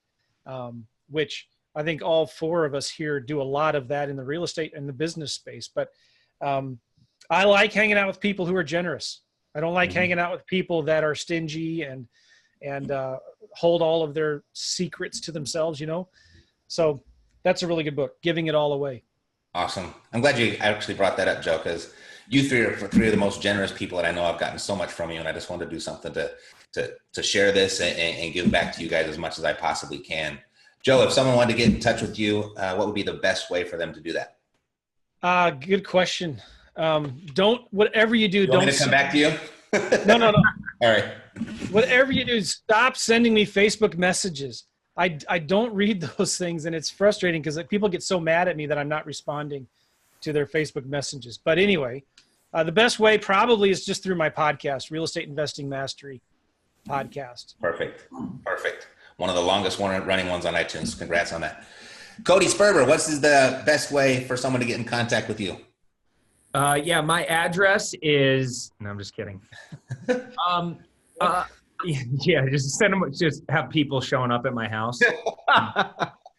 which I think all four of us here do a lot of that in the real estate and the business space. But I like hanging out with people who are generous. I don't like hanging out with people that are stingy and hold all of their secrets to themselves, So that's a really good book, Giving It All Away. Awesome. I'm glad you actually brought that up, Joe, because you three are three of the most generous people that I know. I've gotten so much from you, and I just wanted to do something to share this and give back to you guys as much as I possibly can. Joe, if someone wanted to get in touch with you, what would be the best way for them to do that? Good question. Whatever you do, don't. Want me to come back to you? No. All right. Whatever you do, stop sending me Facebook messages. I don't read those things, and it's frustrating because people get so mad at me that I'm not responding to their Facebook messages. But anyway, the best way probably is just through my podcast, Real Estate Investing Mastery Podcast. Perfect. One of the longest running ones on iTunes. Congrats on that. Cody Sperber, what's the best way for someone to get in contact with you? Yeah, my address is, no, I'm just kidding. Yeah, just send them, just have people showing up at my house. It'd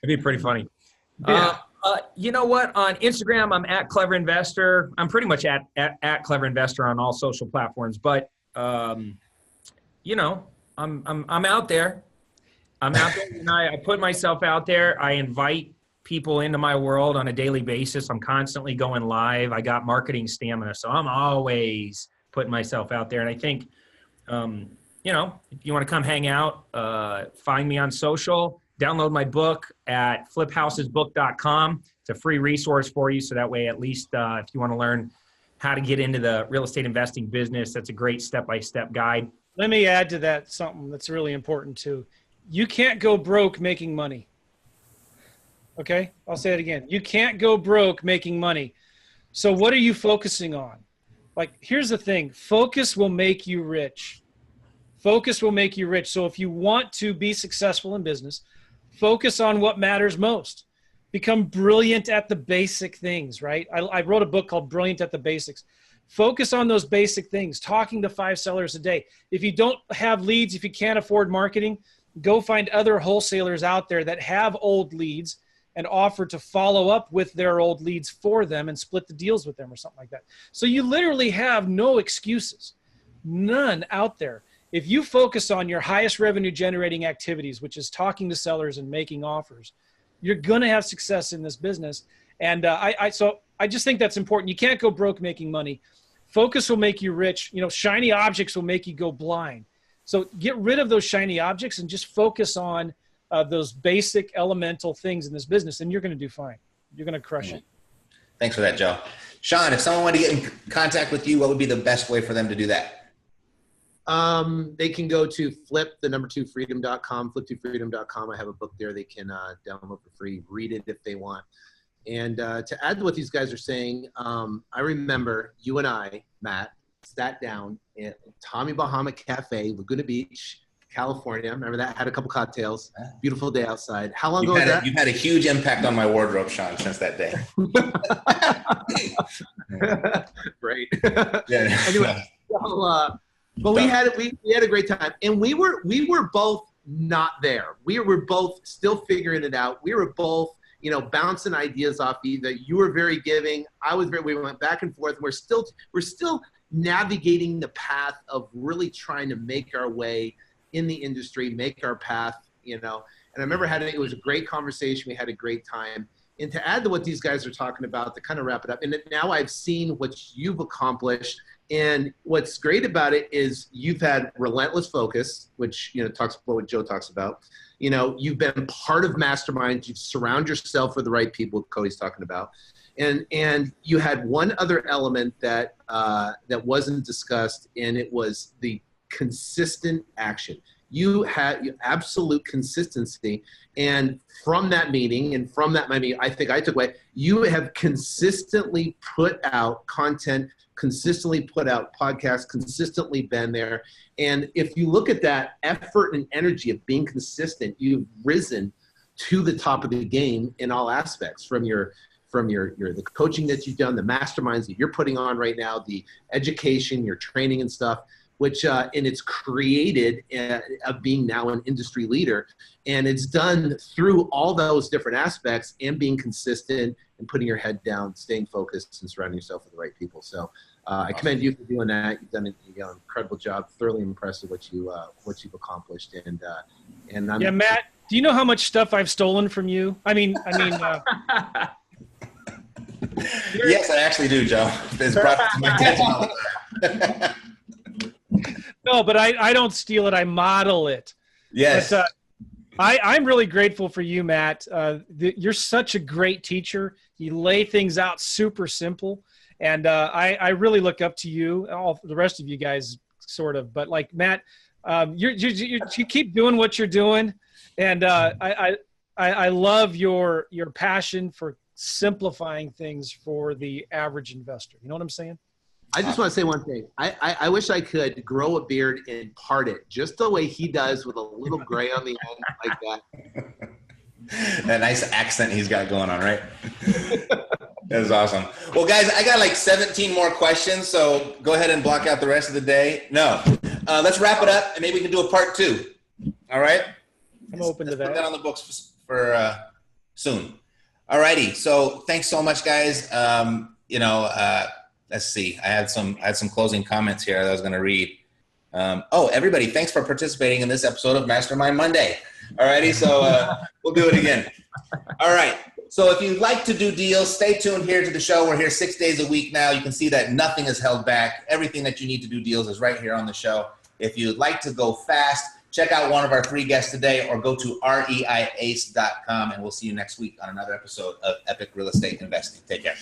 be pretty funny. Yeah. You know what? On Instagram, I'm at Clever Investor. I'm pretty much at Clever Investor on all social platforms. But I'm out there. I'm out there, and I put myself out there. I invite people into my world on a daily basis. I'm constantly going live. I got marketing stamina, so I'm always putting myself out there. And I think, if you want to come hang out, find me on social, download my book at fliphousesbook.com. It's a free resource for you. So that way, at least if you want to learn how to get into the real estate investing business, that's a great step-by-step guide. Let me add to that something that's really important too. You can't go broke making money. Okay, I'll say it again. You can't go broke making money. So what are you focusing on? Like, here's the thing. Focus will make you rich. Focus will make you rich. So if you want to be successful in business, focus on what matters most. Become brilliant at the basic things, right? I wrote a book called Brilliant at the Basics. Focus on those basic things, talking to 5 sellers a day. If you don't have leads, if you can't afford marketing, go find other wholesalers out there that have old leads and offer to follow up with their old leads for them and split the deals with them or something like that. So you literally have no excuses, none out there. If you focus on your highest revenue generating activities, which is talking to sellers and making offers, you're going to have success in this business. And so I just think that's important. You can't go broke making money. Focus will make you rich. You know, shiny objects will make you go blind. So get rid of those shiny objects and just focus on those basic elemental things in this business, and you're going to do fine. You're going to crush it. Thanks for that, Joe. Sean, if someone wanted to get in contact with you, what would be the best way for them to do that? They can go to flip2freedom.com, flip2freedom.com. I have a book there they can download for free, read it if they want. And to add to what these guys are saying, I remember you and I, Matt, sat down at Tommy Bahama Cafe, Laguna Beach, California. Remember that? Had a couple cocktails. Beautiful day outside. How long ago was that? You've had a huge impact on my wardrobe, Sean, since that day. Great. Yeah. Anyway, but we had a great time, and we were both not there. We were both still figuring it out. We were both, you know, bouncing ideas off either. You were very giving. I was very. We went back and forth. We're still navigating the path of really trying to make our way in the industry, make our path, you know. And I remember it was a great conversation. We had a great time. And to add to what these guys are talking about, to kind of wrap it up, and now I've seen what you've accomplished. And what's great about it is you've had relentless focus, which, you know, talks about what Joe talks about. You know, you've been part of masterminds. You've surrounded yourself with the right people, Cody's talking about. And you had one other element that wasn't discussed, and it was the consistent action. You had absolute consistency, and from that meeting and from that meeting, I think I took away, you have consistently put out content, consistently put out podcasts, consistently been there. And if you look at that effort and energy of being consistent, you've risen to the top of the game in all aspects, from the coaching that you've done, the masterminds that you're putting on right now, the education, your training and stuff, which and it's created of being now an industry leader. And it's done through all those different aspects and being consistent and putting your head down, staying focused, and surrounding yourself with the right people. So I commend you for doing that. You've done an incredible job. Thoroughly impressed with what you've accomplished. And I'm, yeah, Matt, do you know how much stuff I've stolen from you? I mean. Yes, I actually do, Joe. It's brought to my attention all the time. No, but I don't steal it. I model it. Yes. But, I'm really grateful for you, Matt. You're such a great teacher. You lay things out super simple. And I really look up to you, all the rest of you guys, sort of. But like Matt, you keep doing what you're doing. And I love your passion for simplifying things for the average investor. You know what I'm saying? I just want to say one thing. I wish I could grow a beard and part it just the way he does, with a little gray on the end like that. That nice accent he's got going on, right? That was awesome. Well, guys, I got like 17 more questions, so go ahead and block out the rest of the day. No. Let's wrap it up, and maybe we can do a part 2. All right? I'm open to that. Put that on the books for soon. All righty. So thanks so much, guys. Let's see. I had some closing comments here that I was going to read. Everybody, thanks for participating in this episode of Mastermind Monday. All righty. So we'll do it again. All right. So if you'd like to do deals, stay tuned here to the show. We're here 6 days a week now. You can see that nothing is held back. Everything that you need to do deals is right here on the show. If you'd like to go fast, check out one of our 3 guests today, or go to reiace.com, and we'll see you next week on another episode of Epic Real Estate Investing. Take care.